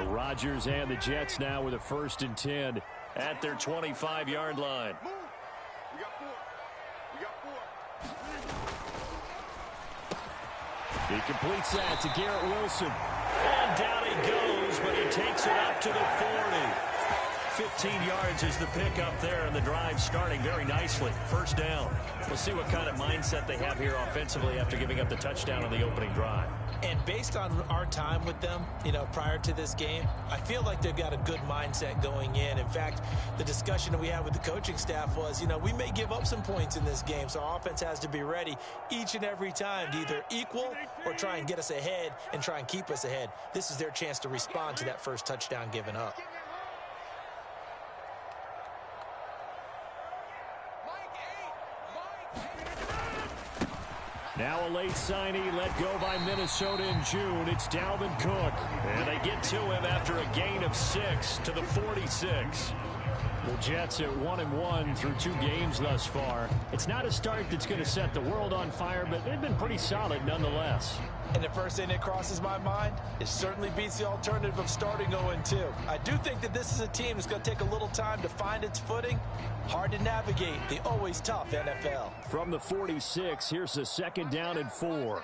Rodgers and the Jets now with a 1st and 10 at their 25-yard line. He completes that to Garrett Wilson. And down he goes, but he takes it up to the 40. 15 yards is the pickup there, and the drive starting very nicely. 1st down. We'll see what kind of mindset they have here offensively after giving up the touchdown on the opening drive. And based on our time with them, prior to this game, I feel like they've got a good mindset going in. In fact, the discussion that we had with the coaching staff was, we may give up some points in this game, so our offense has to be ready each and every time to either equal or try and get us ahead and try and keep us ahead. This is their chance to respond to that first touchdown given up. Now a late signee let go by Minnesota in June. It's Dalvin Cook. And they get to him after a gain of 6 to the 46. The Jets at 1-1 through 2 games thus far. It's not a start that's going to set the world on fire, but they've been pretty solid nonetheless. And the first thing that crosses my mind, it certainly beats the alternative of starting 0-2. I do think that this is a team that's going to take a little time to find its footing. Hard to navigate the always tough NFL. From the 46, here's a 2nd down and 4.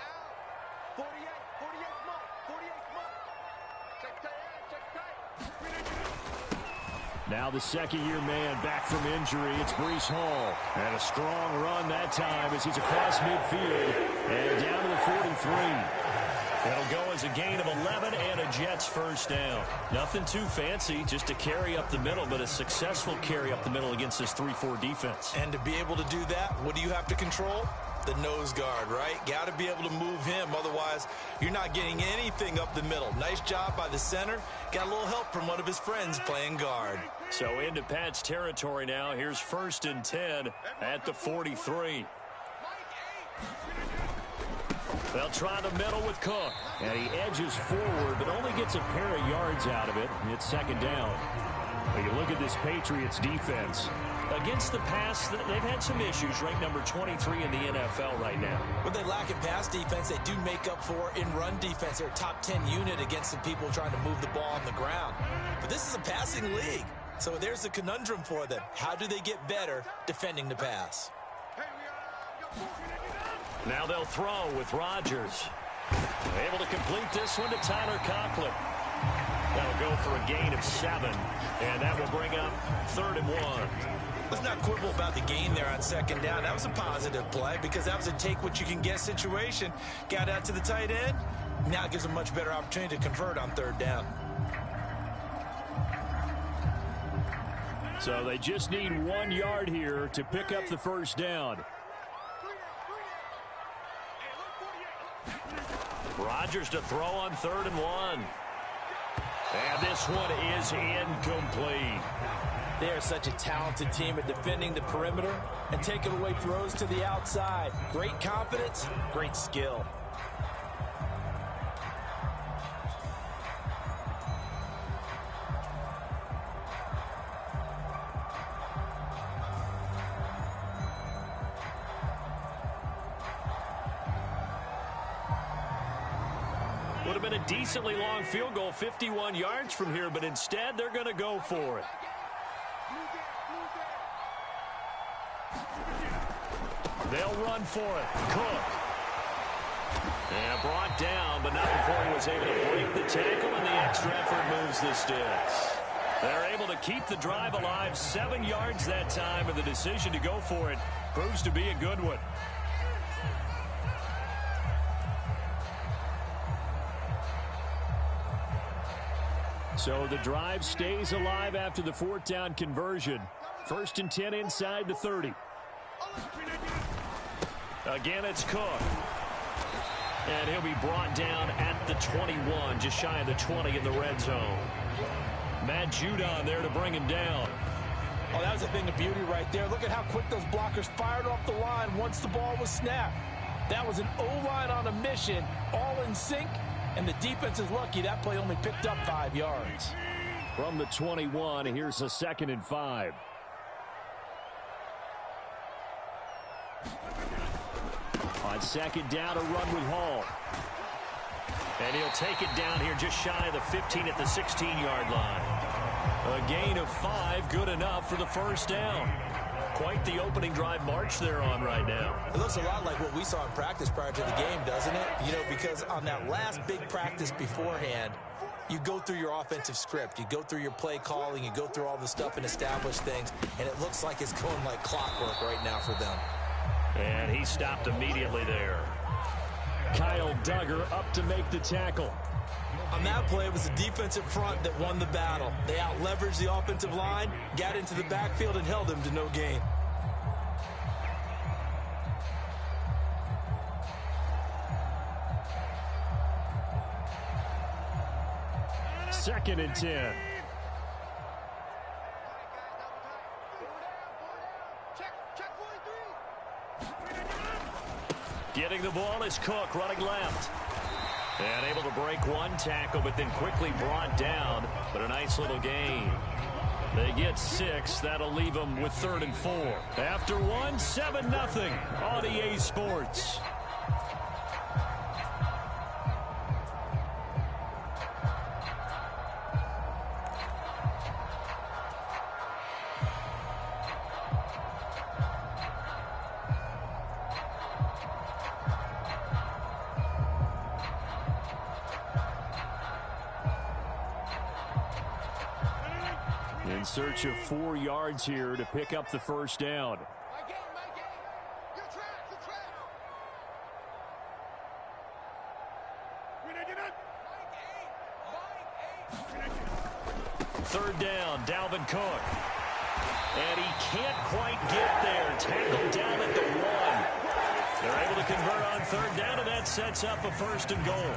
Now the 2nd-year man back from injury. It's Breece Hall. And a strong run that time as he's across midfield and down to the 43. It'll go as a gain of 11 and a Jets 1st down. Nothing too fancy, just a carry up the middle, but a successful carry up the middle against this 3-4 defense. And to be able to do that, what do you have to control? The nose guard, right? Got to be able to move him. Otherwise, you're not getting anything up the middle. Nice job by the center. Got a little help from one of his friends playing guard. So into Pat's territory now. Here's 1st and 10 at the 43. They'll try the middle with Cook. And he edges forward, but only gets a pair of yards out of it. It's 2nd down. When you look at this Patriots defense, against the pass, they've had some issues. Ranked number 23 in the NFL right now. When they lack in pass defense, they do make up for in run defense. They're a top 10 unit against the people trying to move the ball on the ground. But this is a passing league. So there's the conundrum for them. How do they get better defending the pass? Now they'll throw with Rodgers. Able to complete this one to Tyler Conklin. That'll go for a gain of 7. And that will bring up 3rd and 1. Let's not quibble about the gain there on 2nd down. That was a positive play because that was a take-what-you-can-get situation. Got out to the tight end. Now it gives a much better opportunity to convert on 3rd down. So they just need 1 yard here to pick up the 1st down. Rodgers to throw on 3rd and 1. And this one is incomplete. They are such a talented team at defending the perimeter and taking away throws to the outside. Great confidence, great skill. Would have been a decently long field goal, 51 yards from here, but instead they're going to go for it. They'll run for it. Cook. And brought down, but not before he was able to break the tackle, and the extra effort moves the sticks. They're able to keep the drive alive, 7 yards that time, and the decision to go for it proves to be a good one. So the drive stays alive after the 4th down conversion. 1st and 10 inside the 30. Again, it's Cook. And he'll be brought down at the 21, just shy of the 20 in the red zone. Matt Judon there to bring him down. Oh, that was a thing of beauty right there. Look at how quick those blockers fired off the line once the ball was snapped. That was an O-line on a mission, all in sync. And the defense is lucky that play only picked up 5 yards. From the 21, here's a 2nd and 5. On 2nd down, a run with Hall. And he'll take it down here just shy of the 15 at the 16-yard line. A gain of 5, good enough for the first down. Quite the opening drive march they're on right now. It looks a lot like what we saw in practice prior to the game, doesn't it? You know, because on that last big practice beforehand, you go through your offensive script. You go through your play calling. You go through all the stuff and establish things. And it looks like it's going like clockwork right now for them. And he stopped immediately there. Kyle Duggar up to make the tackle. On that play, it was the defensive front that won the battle. They out-leveraged the offensive line, got into the backfield, and held him to no gain. Second and 10. Getting the ball is Cook, running left. And able to break one tackle, but then quickly brought down. But a nice little gain. They get 6. That'll leave them with 3rd and 4. After one, 7-0 on EA Sports. In search of 4 yards here to pick up the first down. Third down, Dalvin Cook. And he can't quite get there. Tackled down at the 1. They're able to convert on third down, and that sets up a 1st and goal.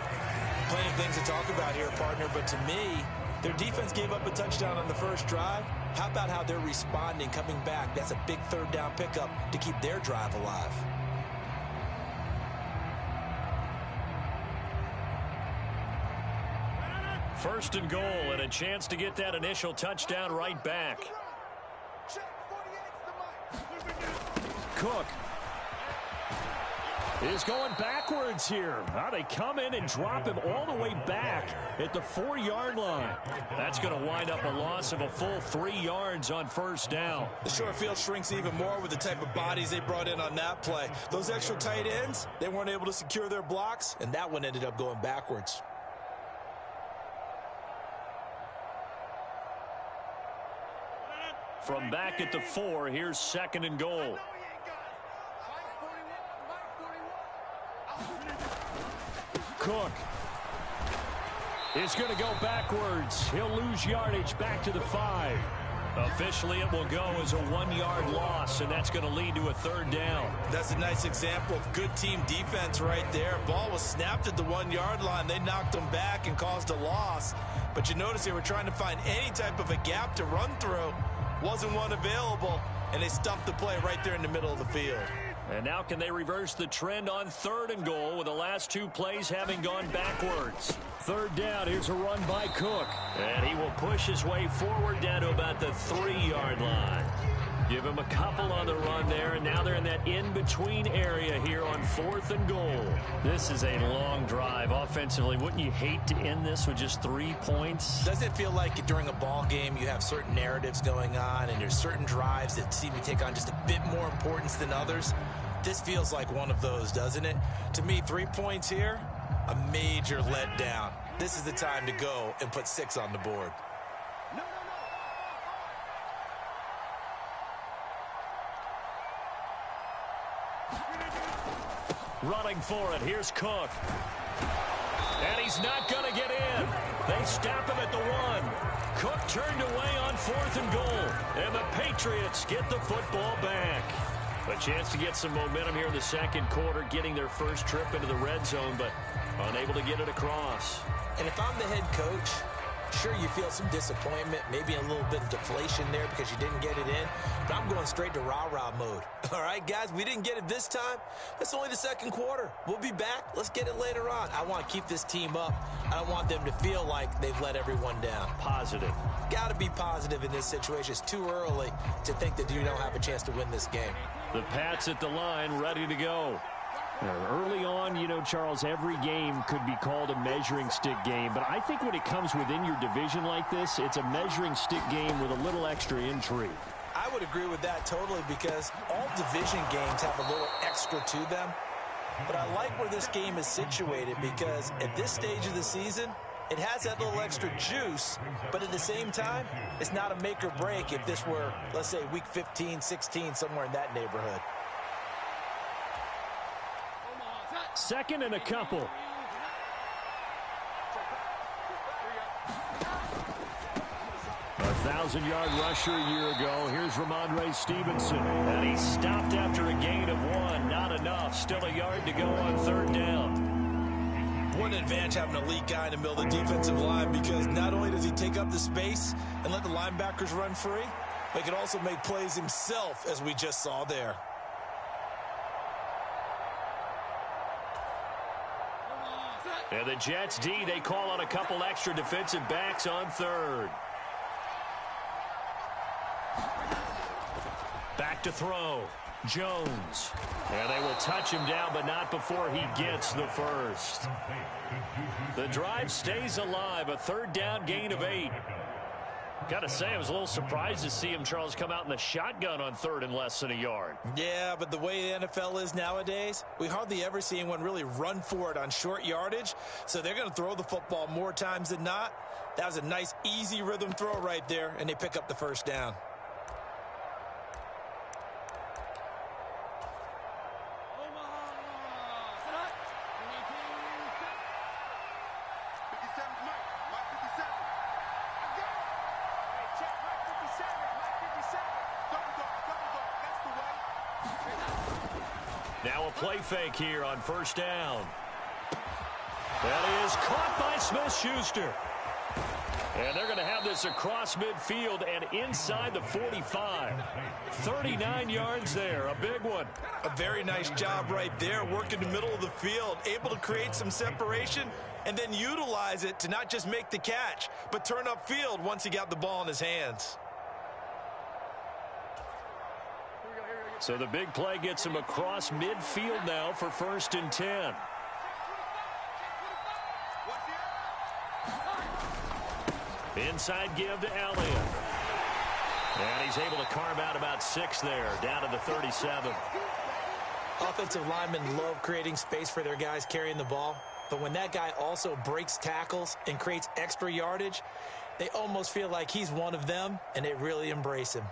Plenty of things to talk about here, partner, but to me, their defense gave up a touchdown on the first drive. How about how they're responding, coming back? That's a big 3rd down pickup to keep their drive alive. First and goal, and a chance to get that initial touchdown right back. Cook is going backwards here. Now they come in and drop him all the way back at the 4-yard line. That's going to wind up a loss of a full 3 yards on first down. The short field shrinks even more with the type of bodies they brought in on that play. Those extra tight ends, they weren't able to secure their blocks, and that one ended up going backwards. From back at the 4, here's 2nd and goal. Cook is going to go backwards. He'll lose yardage back to the 5. Officially, it will go as a 1-yard loss, and that's going to lead to a 3rd down. That's a nice example of good team defense right there. Ball was snapped at the 1-yard line. They knocked them back and caused a loss. But you notice they were trying to find any type of a gap to run through. Wasn't one available, and they stuffed the play right there in the middle of the field. And now can they reverse the trend on 3rd and goal with the last 2 plays having gone backwards? 3rd down, here's a run by Cook. And he will push his way forward down to about the 3-yard line. Give him a couple on the run there, and now they're in that in-between area here on 4th and goal. This is a long drive offensively. Wouldn't you hate to end this with just 3 points? Doesn't it feel like during a ball game you have certain narratives going on, and there's certain drives that seem to take on just a bit more importance than others? This feels like one of those, doesn't it? To me, 3 points here, a major letdown. This is the time to go and put 6 on the board. Running for it, here's Cook. And he's not going to get in. They stop him at the 1. Cook turned away on 4th and goal. And the Patriots get the football back. A chance to get some momentum here in the 2nd quarter, getting their first trip into the red zone, but unable to get it across. And if I'm the head coach, sure, you feel some disappointment, maybe a little bit of deflation there because you didn't get it in, but I'm going straight to rah-rah mode. All right, guys, we didn't get it this time. That's only the 2nd quarter. We'll be back. Let's get it later on. I want to keep this team up. I don't want them to feel like they've let everyone down. Positive. Got to be positive in this situation. It's too early to think that you don't have a chance to win this game. The Pats at the line, ready to go. Early on, you know, Charles, every game could be called a measuring stick game. But I think when it comes within your division like this, it's a measuring stick game with a little extra intrigue. I would agree with that totally because all division games have a little extra to them. But I like where this game is situated because at this stage of the season, it has that little extra juice, but at the same time, it's not a make or break if this were, let's say, week 15, 16, somewhere in that neighborhood. Second and a couple. A 1,000-yard rusher a year ago. Here's Ramondre Stevenson. And he stopped after a gain of 1. Not enough. Still a yard to go on third down. What an advantage having an elite guy in the middle of the defensive line because not only does he take up the space and let the linebackers run free, but he can also make plays himself, as we just saw there. And the Jets D, they call on a couple extra defensive backs on third. Back to throw. Jones. And they will touch him down, but not before he gets the first. The drive stays alive. A third down gain of 8. Got to say, I was a little surprised to see him, Charles, come out in the shotgun on third and less than a yard. Yeah, but the way the NFL is nowadays, we hardly ever see anyone really run for it on short yardage. So they're going to throw the football more times than not. That was a nice, easy rhythm throw right there, and they pick up the first down. Now a play fake here on first down. That is caught by Smith-Schuster. And they're going to have this across midfield and inside the 45. 39 yards there, a big one. A very nice job right there, working the middle of the field, able to create some separation and then utilize it to not just make the catch, but turn upfield once he got the ball in his hands. So the big play gets him across midfield now for 1st and 10. Inside give to Elliott. And he's able to carve out about 6 there, down to the 37. Offensive linemen love creating space for their guys carrying the ball. But when that guy also breaks tackles and creates extra yardage, they almost feel like he's one of them, and they really embrace him.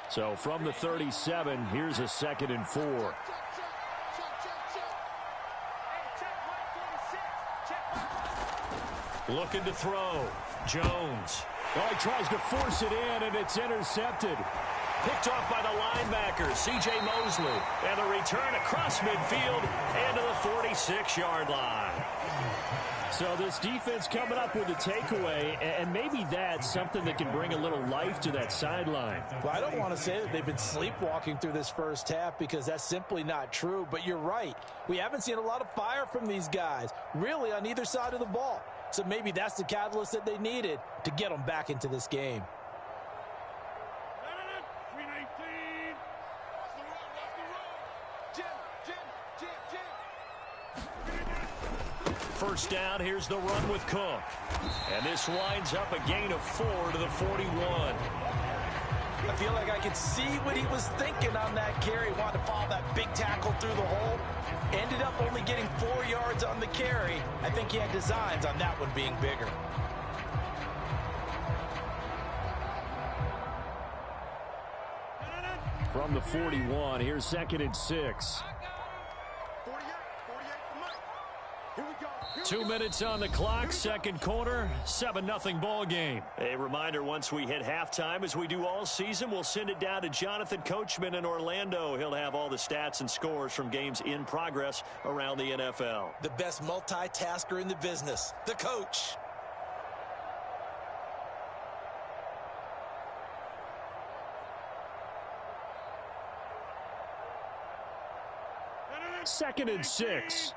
So from the 37, here's a 2nd and 4. Looking to throw. Jones. Oh, he tries to force it in, and it's intercepted. Picked off by the linebacker, C.J. Mosley. And the return across midfield and to the 46-yard line. So this defense coming up with a takeaway, and maybe that's something that can bring a little life to that sideline. Well, I don't want to say that they've been sleepwalking through this first half because that's simply not true, but you're right. We haven't seen a lot of fire from these guys, really on either side of the ball. So maybe that's the catalyst that they needed to get them back into this game. First down, here's the run with Cook. And this winds up a gain of 4 to the 41. I feel like I could see what he was thinking on that carry. Wanted to follow that big tackle through the hole. Ended up only getting 4 yards on the carry. I think he had designs on that one being bigger. From the 41, here's 2nd and 6. 2 minutes on the clock, second quarter, 7-0 ball game. A reminder, once we hit halftime, as we do all season, we'll send it down to Jonathan Coachman in Orlando. He'll have all the stats and scores from games in progress around the NFL. The best multitasker in the business, the coach. 2nd and 6.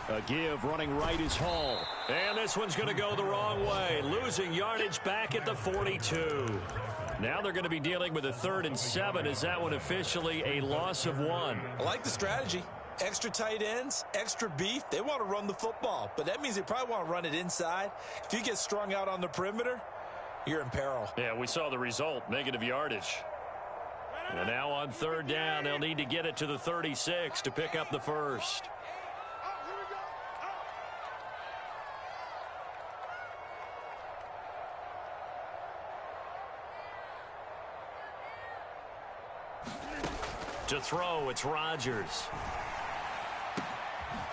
A give running right is Hall. And this one's going to go the wrong way. Losing yardage back at the 42. Now they're going to be dealing with a 3rd and 7. Is that one officially a loss of 1? I like the strategy. Extra tight ends, extra beef. They want to run the football, but that means they probably want to run it inside. If you get strung out on the perimeter, you're in peril. Yeah, we saw the result, negative yardage. And now on 3rd down, they'll need to get it to the 36 to pick up the first. To throw, it's Rodgers.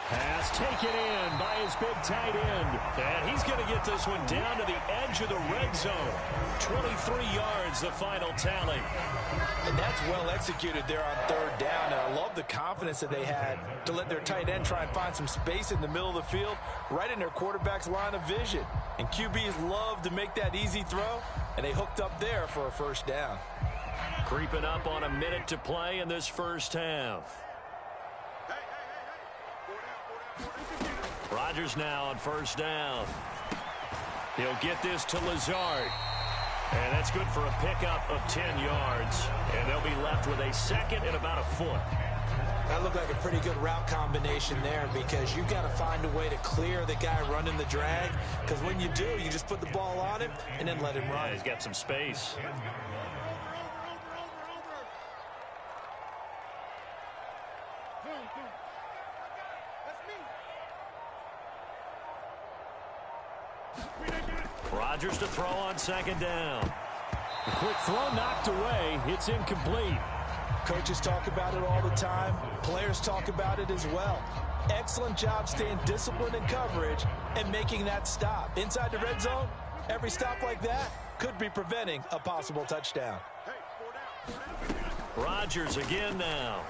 Pass taken in by his big tight end. And he's going to get this one down to the edge of the red zone. 23 yards, the final tally. And that's well executed there on 3rd down. And I love the confidence that they had to let their tight end try and find some space in the middle of the field, right in their quarterback's line of vision. And QBs love to make that easy throw, and they hooked up there for a 1st down. Creeping up on a minute to play in this first half. Rodgers now on 1st down. He'll get this to Lazard. And that's good for a pickup of 10 yards. And they'll be left with a 2nd and about a foot. That looked like a pretty good route combination there, because you've got to find a way to clear the guy running the drag. Because when you do, you just put the ball on him and then let him run. Yeah, he's got some space. Rodgers to throw on 2nd down. A quick throw knocked away. It's incomplete. Coaches talk about it all the time. Players talk about it as well. Excellent job staying disciplined in coverage and making that stop. Inside the red zone, every stop like that could be preventing a possible touchdown. Rodgers again now.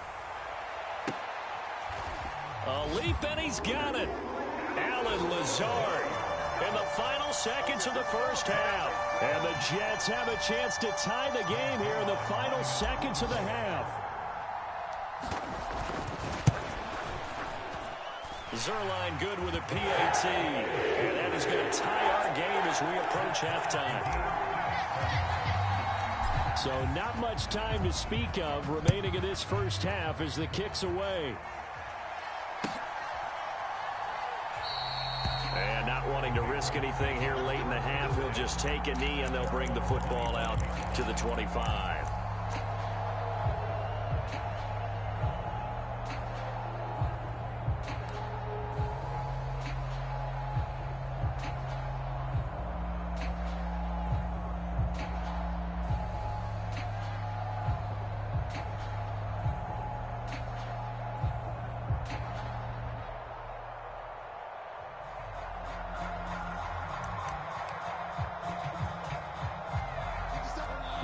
A leap, and he's got it. Allen Lazard in the final seconds of the first half. And the Jets have a chance to tie the game here in the final seconds of the half. Zerline good with a PAT. And that is going to tie our game as we approach halftime. So not much time to speak of remaining in this first half as the kick's away. And not wanting to risk anything here late in the half, he'll just take a knee and they'll bring the football out to the 25.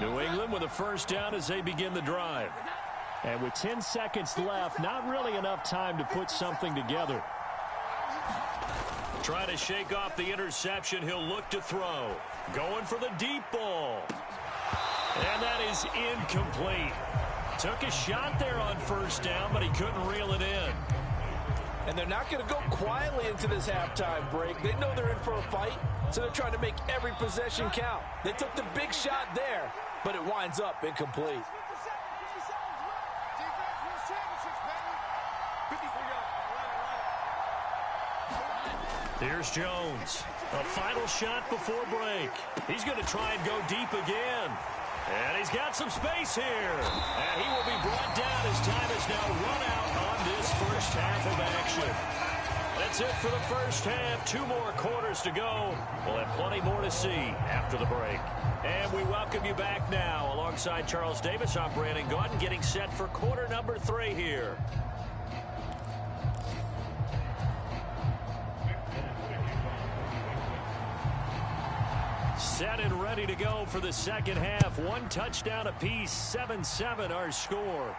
New England with a 1st down as they begin the drive. And with 10 seconds left, not really enough time to put something together. Trying to shake off the interception, he'll look to throw. Going for the deep ball. And that is incomplete. Took a shot there on 1st down, but he couldn't reel it in. And they're not going to go quietly into this halftime break. They know they're in for a fight, so they're trying to make every possession count. They took the big shot there, but it winds up incomplete. Here's Jones. A final shot before break. He's going to try and go deep again. And he's got some space here. And he will be brought down as time is now run out on this first half of action. That's it for the first half. 2 more quarters to go. We'll have plenty more to see after the break. And we welcome you back now. Alongside Charles Davis, I'm Brandon Gaudin, getting set for quarter number 3 here. Set and ready to go for the second half. 1 touchdown apiece, 7-7 our score.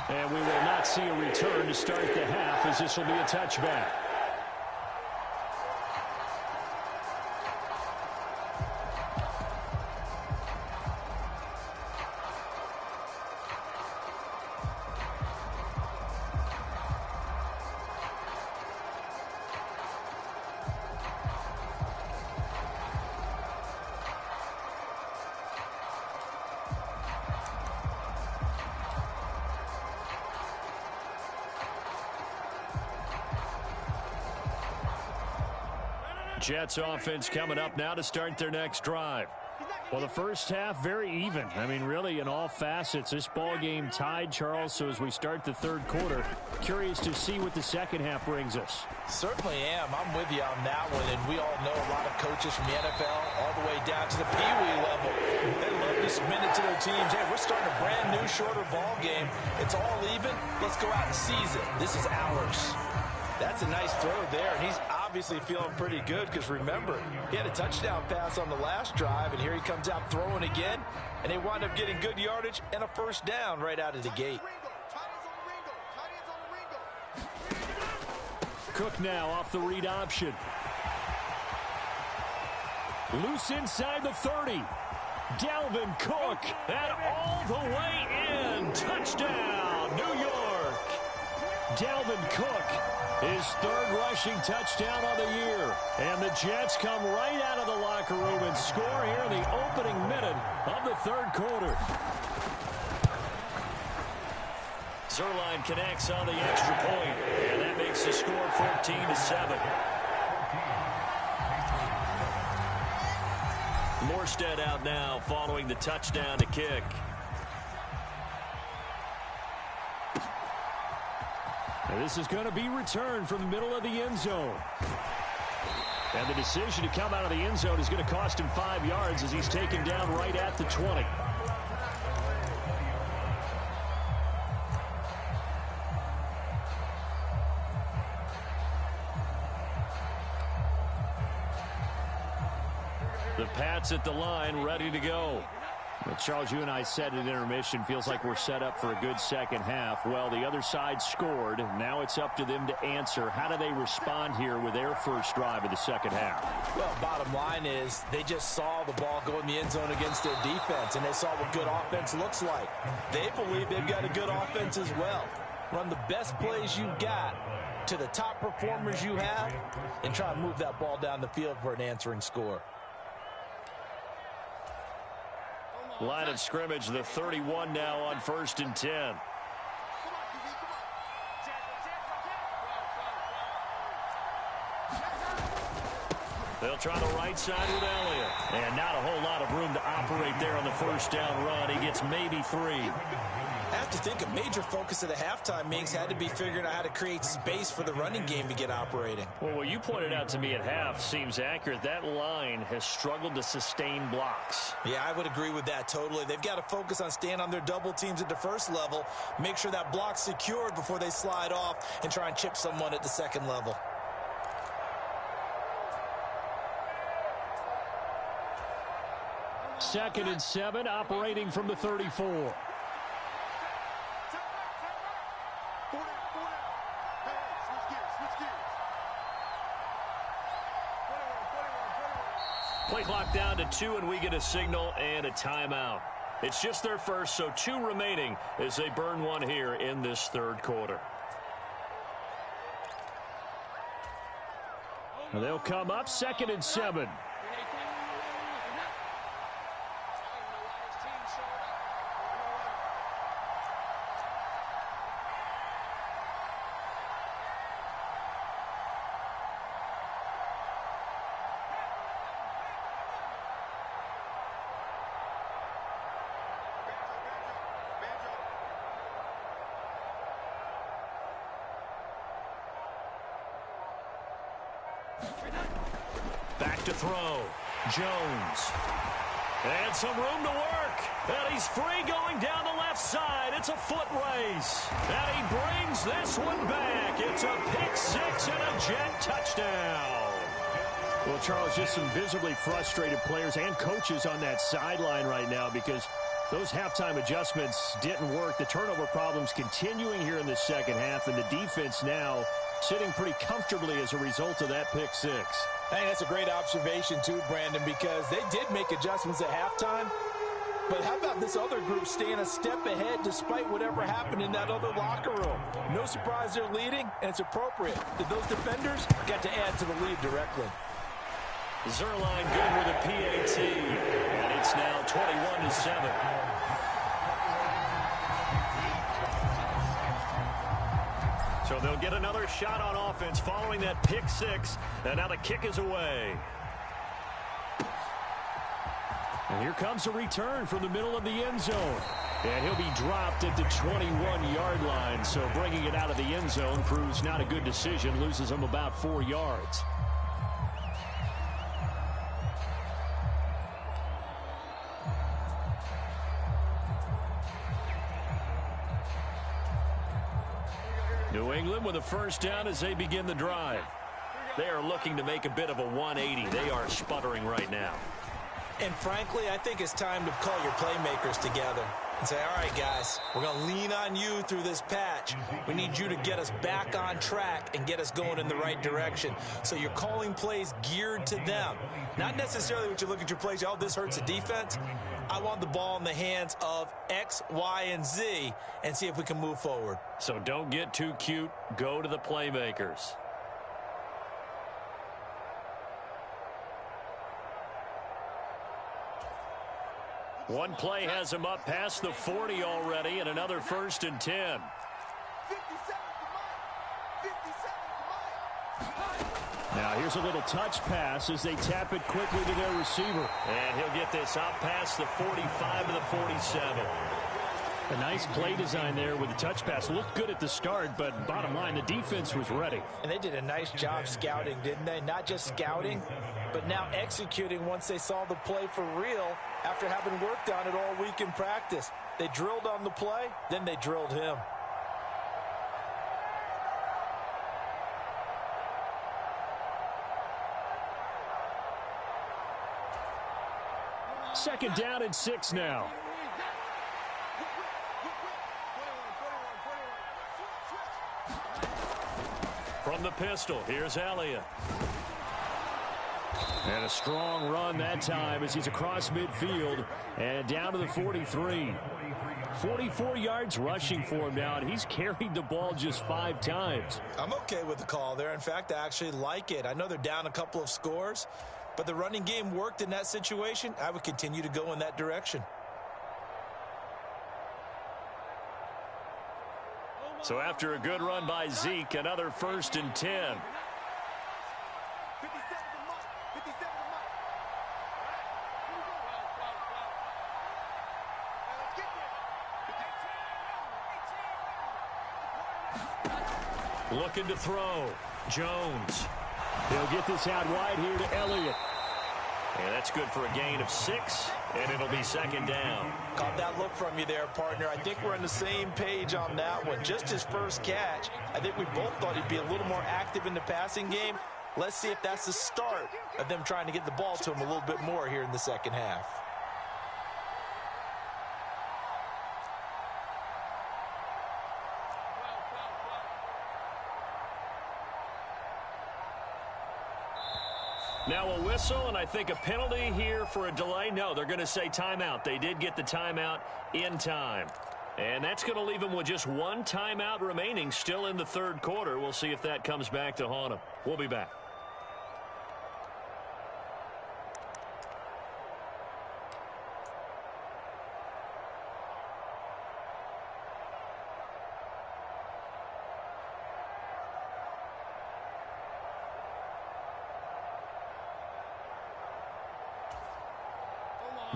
And we will not see a return to start the half, as this will be a touchback. Jets offense coming up now to start their next drive. Well, the first half, very even. I mean, really, in all facets, this ball game tied, Charles. So as we start the third quarter, curious to see what the second half brings us. Certainly am. I'm with you on that one. And we all know a lot of coaches from the NFL all the way down to the Pee Wee level. They love to spin it to their teams. Hey, we're starting a brand new, shorter ball game. It's all even. Let's go out and seize it. This is ours. That's a nice throw there, and he's obviously feeling pretty good because, remember, he had a touchdown pass on the last drive, and here he comes out throwing again, and they wind up getting good yardage and a first down right out of the gate. Cook now off the read option. Loose inside the 30. Dalvin Cook, and all the way in. Touchdown, New York. Dalvin Cook, his third rushing touchdown of the year. And the Jets come right out of the locker room and score here in the opening minute of the third quarter. Zerline connects on the extra point, and that makes the score 14-7. Morstead out now following the touchdown to kick. And this is going to be returned from the middle of the end zone. And the decision to come out of the end zone is going to cost him 5 yards as he's taken down right at the 20. The Pats at the line, ready to go. Well, Charles, you and I said at intermission, feels like we're set up for a good second half. Well, the other side scored. Now it's up to them to answer. How do they respond here with their first drive of the second half? Well, bottom line is they just saw the ball go in the end zone against their defense, and they saw what good offense looks like. They believe they've got a good offense as well. Run the best plays you got to the top performers you have and try to move that ball down the field for an answering score. Line of scrimmage, the 31 now on 1st and 10. They'll try the right side with Elliott. And not a whole lot of room to operate there on the first down run. He gets maybe 3. I have to think a major focus of the halftime meetings had to be figuring out how to create space for the running game to get operating. Well, what you pointed out to me at half seems accurate. That line has struggled to sustain blocks. Yeah, I would agree with that totally. They've got to focus on staying on their double teams at the first level, make sure that block's secured before they slide off and try and chip someone at the second level. Second and 7, operating from the 34. Play clock down to 2, and we get a signal and a timeout. It's just their first, so 2 remaining as they burn one here in this third quarter. They'll come up 2nd and 7. Back to throw. Jones. And some room to work. And he's free going down the left side. It's a foot race. And he brings this one back. It's a pick 6 and a Jet touchdown. Well, Charles, just some visibly frustrated players and coaches on that sideline right now because those halftime adjustments didn't work. The turnover problems continuing here in the second half, and the defense now sitting pretty comfortably as a result of that pick 6. Hey, that's a great observation too, Brandon, because they did make adjustments at halftime. But how about this other group staying a step ahead despite whatever happened in that other locker room? No surprise they're leading, and it's appropriate. Those defenders got to add to the lead directly. Zerline good with a PAT, and it's now 21-7. So they'll get another shot on offense following that pick six. And now the kick is away. And here comes a return from the middle of the end zone. And he'll be dropped at the 21-yard line. So bringing it out of the end zone proves not a good decision. Loses him about 4 yards. New England with a first down as they begin the drive. They are looking to make a bit of a 180. They are sputtering right now. And frankly, I think it's time to call your playmakers together and say, all right, guys, we're going to lean on you through this patch. We need you to get us back on track and get us going in the right direction. So you're calling plays geared to them. Not necessarily what you look at your plays, oh, this hurts the defense. I want the ball in the hands of X, Y, and Z and see if we can move forward. So don't get too cute. Go to the playmakers. One play has him up past the 40 already, and another 1st and 10. Now here's a little touch pass as they tap it quickly to their receiver. And he'll get this out past the 45 to the 47. A nice play design there with the touch pass. Looked good at the start, but bottom line, the defense was ready. And they did a nice job scouting, didn't they? Not just scouting, but now executing once they saw the play for real after having worked on it all week in practice. They drilled on the play, then they drilled him. Second down and 6 now. From the pistol, here's Elliott. And a strong run that time as he's across midfield and down to the 43. 44 yards rushing for him now, and he's carried the ball just 5 times. I'm okay with the call there. In fact, I actually like it. I know they're down a couple of scores, but the running game worked in that situation. I would continue to go in that direction. So after a good run by Zeke, another 1st and 10. Looking to throw. Jones. He'll get this out wide here to Elliott. And that's good for a gain of 6, and it'll be 2nd down. Caught that look from you there, partner. I think we're on the same page on that one. Just his first catch. I think we both thought he'd be a little more active in the passing game. Let's see if that's the start of them trying to get the ball to him a little bit more here in the second half. Now a whistle, and I think a penalty here for a delay. No, they're going to say timeout. They did get the timeout in time. And that's going to leave them with just 1 timeout remaining still in the 3rd quarter. We'll see if that comes back to haunt them. We'll be back.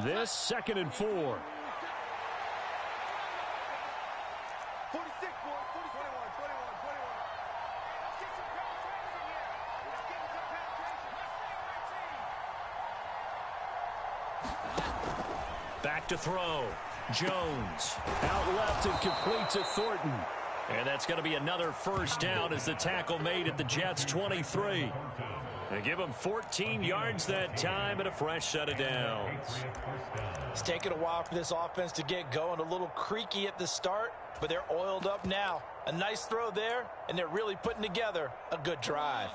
This 2nd and 4. 46, boys. 41, 21. Back to throw. Jones. Out left and complete to Thornton. And that's going to be another 1st down as the tackle made at the Jets' 23. They give him 14 yards that time and a fresh set of downs. It's taken a while for this offense to get going. A little creaky at the start, but they're oiled up now. A nice throw there, and they're really putting together a good drive.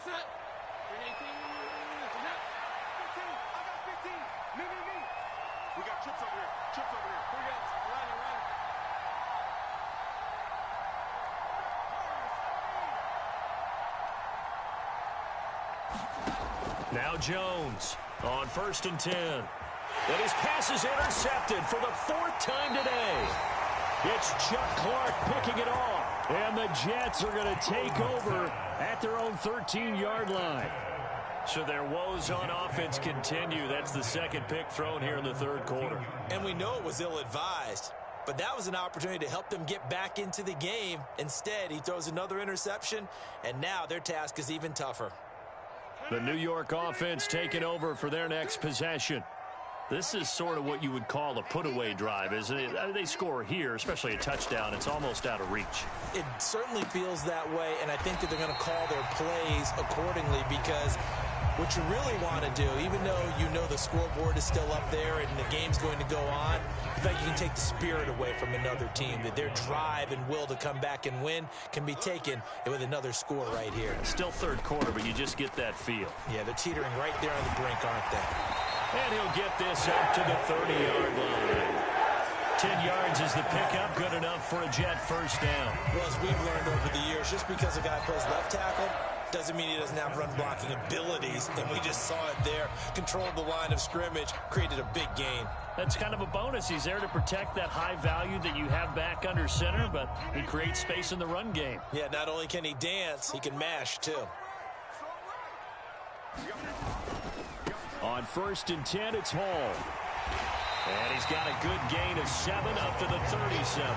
We got trips over here. Trips over here. Here we go. Now Jones on 1st and 10. And his pass is intercepted for the 4th time today. It's Chuck Clark picking it off. And the Jets are going to take over at their own 13-yard line. So their woes on offense continue. That's the second pick thrown here in the third quarter. And we know it was ill-advised, but that was an opportunity to help them get back into the game. Instead, he throws another interception, and now their task is even tougher. The New York offense taking over for their next possession. This is sort of what you would call a put-away drive, isn't it? They score here, especially a touchdown. It's almost out of reach. It certainly feels that way, and I think that they're going to call their plays accordingly, because what you really want to do, even though you know the scoreboard is still up there and the game's going to go on, in fact, you can take the spirit away from another team, that their drive and will to come back and win can be taken with another score right here. Still third quarter, but you just get that feel. Yeah, they're teetering right there on the brink, aren't they? And he'll get this up to the 30-yard line. 10 yards is the pickup, good enough for a Jet first down. Well, as we've learned over the years, just because a guy plays left tackle doesn't mean he doesn't have run-blocking abilities, and we just saw it there. Controlled the line of scrimmage, created a big gain. That's kind of a bonus. He's there to protect that high value that you have back under center, but he creates space in the run game. Yeah, not only can he dance, he can mash, too. On 1st and 10, it's Hall. And he's got a good gain of 7 up to the 37.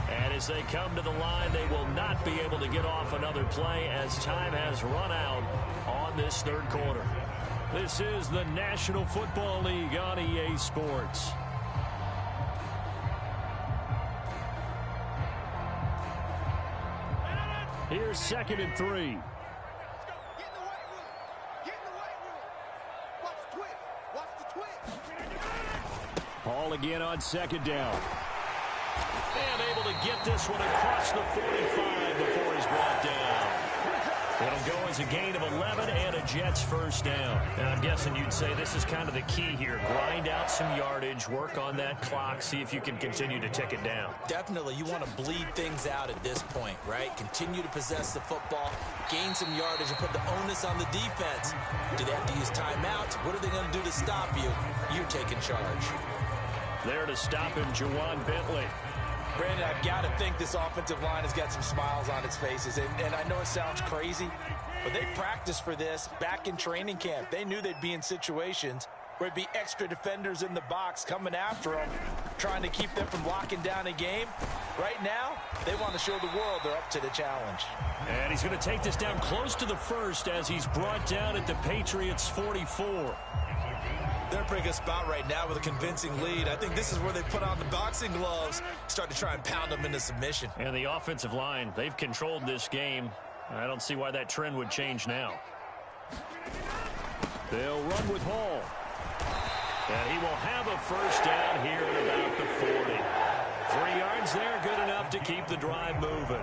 And as they come to the line, they will not be able to get off another play as time has run out on this third quarter. This is the National Football League on EA Sports. Here's 2nd and 3. Hall again on 2nd down. And able to get this one across the 45 before he's brought down. It'll go as a gain of 11 and a Jets first down. And I'm guessing you'd say this is kind of the key here. Grind out some yardage, work on that clock, see if you can continue to tick it down. Definitely, you want to bleed things out at this point, right? Continue to possess the football, gain some yardage, and put the onus on the defense. Do they have to use timeouts? What are they going to do to stop you? You're taking charge. There to stop him, Juwan Bentley. Brandon, I've got to think this offensive line has got some smiles on its faces. And I know it sounds crazy, but they practiced for this back in training camp. They knew they'd be in situations where it'd be extra defenders in the box coming after them, trying to keep them from locking down a game. Right now, they want to show the world they're up to the challenge. And he's going to take this down close to the first as he's brought down at the Patriots' 44. They're in a pretty good spot right now with a convincing lead. I think this is where they put on the boxing gloves, start to try and pound them into submission. And the offensive line, they've controlled this game. I don't see why that trend would change now. They'll run with Hall. And he will have a first down here at about the 40. 3 yards there, good enough to keep the drive moving.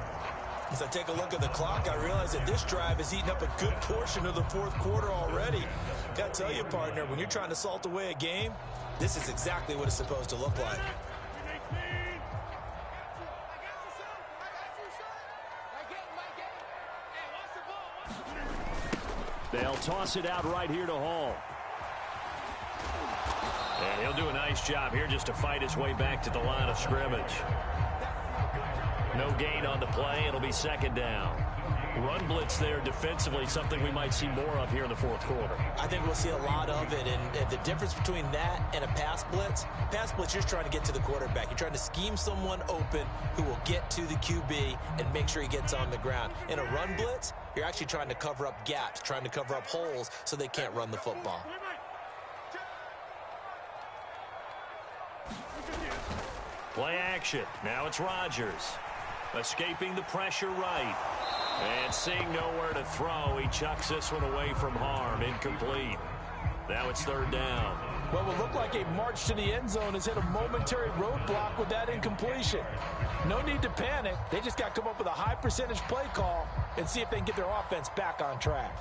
As I take a look at the clock, I realize that this drive has eaten up a good portion of the fourth quarter already. Got to tell you, partner, when you're trying to salt away a game, this is exactly what it's supposed to look like. They'll toss it out right here to Hall. And he'll do a nice job here just to fight his way back to the line of scrimmage. No gain on the play. It'll be 2nd down. Run blitz there defensively, something we might see more of here in the fourth quarter. I think we'll see a lot of it, and the difference between that and a pass blitz, you're just trying to get to the quarterback. You're trying to scheme someone open who will get to the QB and make sure he gets on the ground. In a run blitz, you're actually trying to cover up gaps, trying to cover up holes so they can't run the football. Play action. Now it's Rodgers. Escaping the pressure right. And seeing nowhere to throw, he chucks this one away from harm. Incomplete. Now it's 3rd down. What will look like a march to the end zone has hit a momentary roadblock with that incompletion. No need to panic. They just got to come up with a high percentage play call and see if they can get their offense back on track.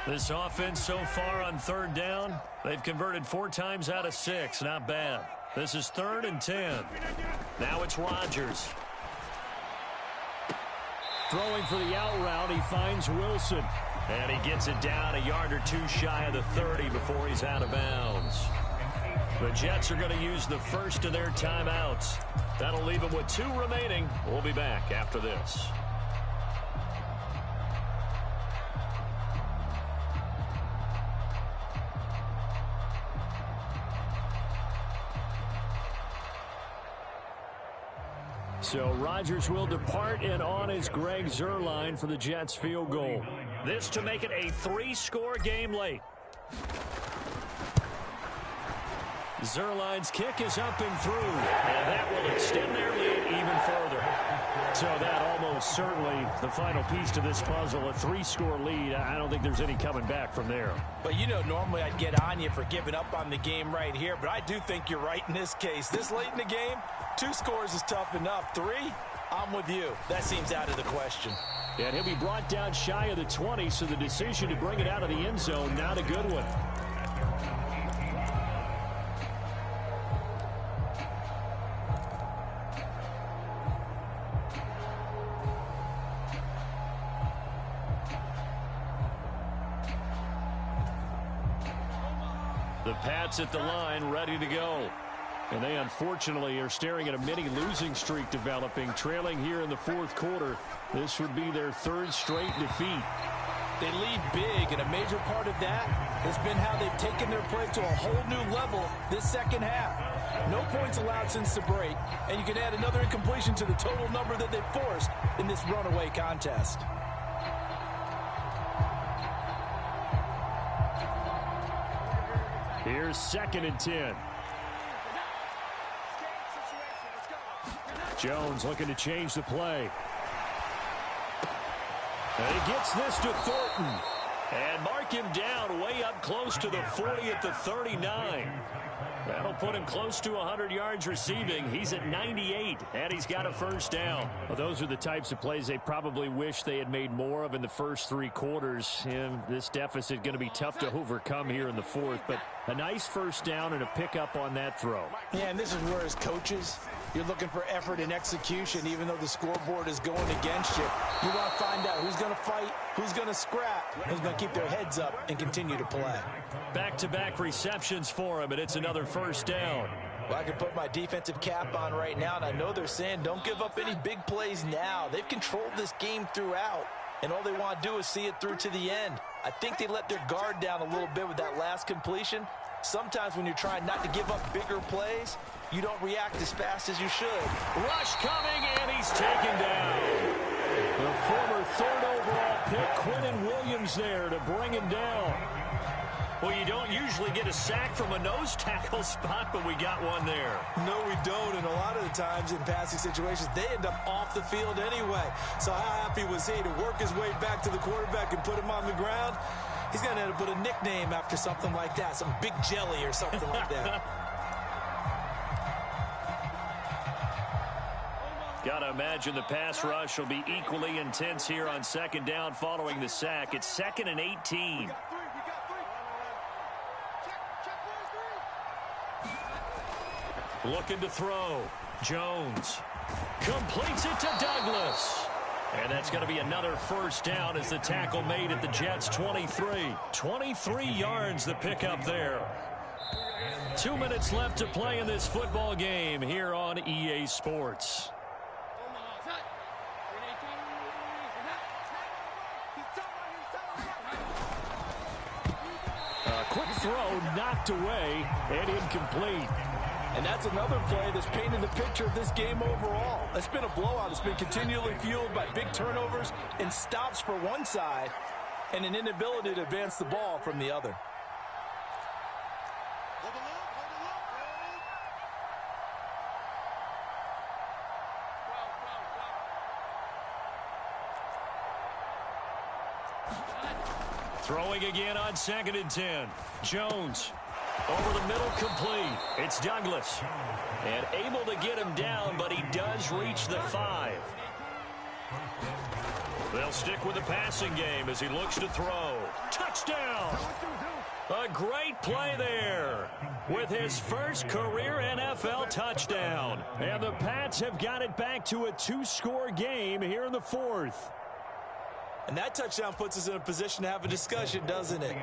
This offense so far on 3rd down, they've converted 4 times out of 6. Not bad. This is 3rd and 10. Now it's Rodgers. Throwing for the out route, he finds Wilson. And he gets it down a yard or two shy of the 30 before he's out of bounds. The Jets are going to use the first of their timeouts. That'll leave them with 2 remaining. We'll be back after this. So Rodgers will depart, and on is Greg Zuerlein for the Jets field goal. This to make it a 3-score game late. Zuerlein's kick is up and through, and that will extend their lead even further. So that almost certainly the final piece to this puzzle, a 3-score lead. I don't think there's any coming back from there. But, you know, normally I'd get on you for giving up on the game right here, but I do think you're right in this case. This late in the game, 2 scores is tough enough. 3, I'm with you. That seems out of the question. And he'll be brought down shy of the 20, so the decision to bring it out of the end zone, not a good one. The Pats at the line, ready to go. And they unfortunately are staring at a mini losing streak developing, trailing here in the 4th quarter. This would be their 3rd straight defeat. They lead big, and a major part of that has been how they've taken their play to a whole new level this second half. No points allowed since the break, and you can add another incompletion to the total number that they've forced in this runaway contest. Here's 2nd and 10. Jones looking to change the play. And he gets this to Thornton. And mark him down way up close to the 40 at the 39. That'll put him close to 100 yards receiving. He's at 98, and he's got a first down. Well, those are the types of plays they probably wish they had made more of in the first 3 quarters. And this deficit going to be tough to overcome here in the 4th. But a nice first down and a pickup on that throw. Yeah, and this is where as coaches, you're looking for effort and execution, even though the scoreboard is going against you. You want to find out who's going to fight, who's going to scrap, who's going to keep their heads up and continue to play. Back-to-back receptions for him, and it's another first down. Well, I can put my defensive cap on right now, and I know they're saying don't give up any big plays now. They've controlled this game throughout, and all they want to do is see it through to the end. I think they let their guard down a little bit with that last completion. Sometimes when you're trying not to give up bigger plays, you don't react as fast as you should. Rush coming, and he's taken down. The former 3rd overall pick, Quinnen Williams, there to bring him down. Well, you don't usually get a sack from a nose tackle spot, but we got one there. No, we don't, and a lot of the times in passing situations, they end up off the field anyway. So how happy was he to work his way back to the quarterback and put him on the ground? He's going to end up with a nickname after something like that, some Big Jelly or something like that. Got to imagine the pass rush will be equally intense here on 2nd down following the sack. It's 2nd and 18. Looking to throw. Jones completes it to Douglas. And that's going to be another first down as the tackle made at the Jets' 23. 23 yards the pickup there. 2 minutes left to play in this football game here on EA Sports. A quick throw knocked away and incomplete. And that's another play that's painted the picture of this game overall. It's been a blowout. It's been continually fueled by big turnovers and stops for one side and an inability to advance the ball from the other. Throwing again on 2nd and 10. Jones. Over the middle, complete. It's Douglas. And able to get him down, but he does reach the 5. They'll stick with the passing game as he looks to throw. Touchdown! A great play there with his first career NFL touchdown. And the Pats have got it back to a 2-score game here in the 4th. And that touchdown puts us in a position to have a discussion, doesn't it?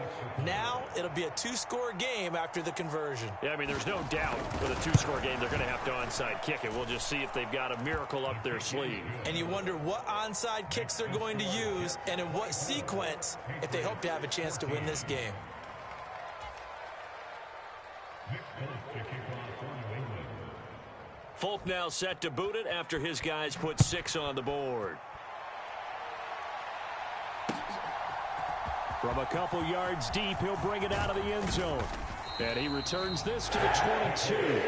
Now it'll be a 2-score game after the conversion. Yeah, I mean, there's no doubt with a 2-score game they're going to have to onside kick it. We'll just see if they've got a miracle up their sleeve. And you wonder what onside kicks they're going to use and in what sequence if they hope to have a chance to win this game. Folk now set to boot it after his guys put 6 on the board. From a couple yards deep, he'll bring it out of the end zone. And he returns this to the 22.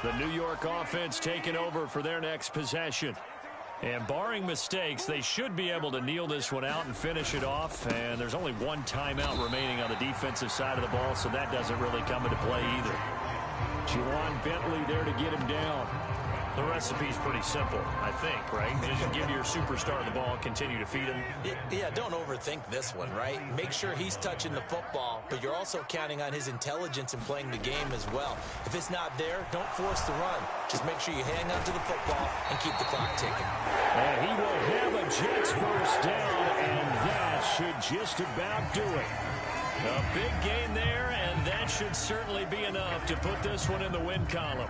The New York offense taking over for their next possession. And barring mistakes, they should be able to kneel this one out and finish it off. And there's only one timeout remaining on the defensive side of the ball, so that doesn't really come into play either. Juwan Bentley there to get him down. The recipe's pretty simple, I think, right? Just give your superstar the ball, continue to feed him. Yeah, don't overthink this one, right? Make sure he's touching the football, but you're also counting on his intelligence in playing the game as well. If it's not there, don't force the run. Just make sure you hang on to the football and keep the clock ticking. And he will have a Jets first down, and that should just about do it. A big gain there, and that should certainly be enough to put this one in the win column.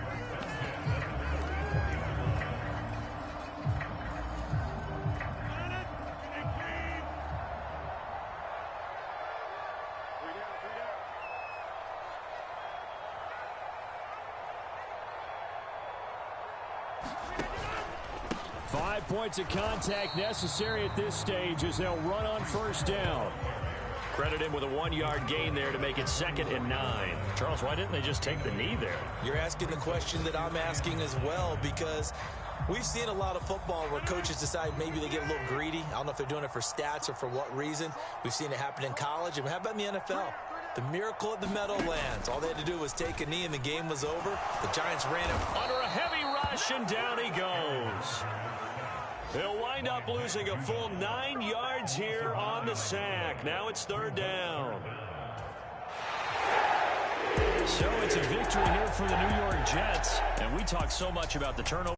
Points of contact necessary at this stage as they'll run on first down. Credit him with a 1-yard gain there to make it 2nd and 9. Charles, why didn't they just take the knee there? You're asking the question that I'm asking as well, because we've seen a lot of football where coaches decide maybe they get a little greedy. I don't know if they're doing it for stats or for what reason. We've seen it happen in college, and how about in the NFL? The miracle at the Meadowlands. All they had to do was take a knee and the game was over. The Giants ran him under a heavy rush, and down he goes. They'll wind up losing a full 9 yards here on the sack. Now it's 3rd down. So it's a victory here for the New York Jets. And we talk so much about the turnover.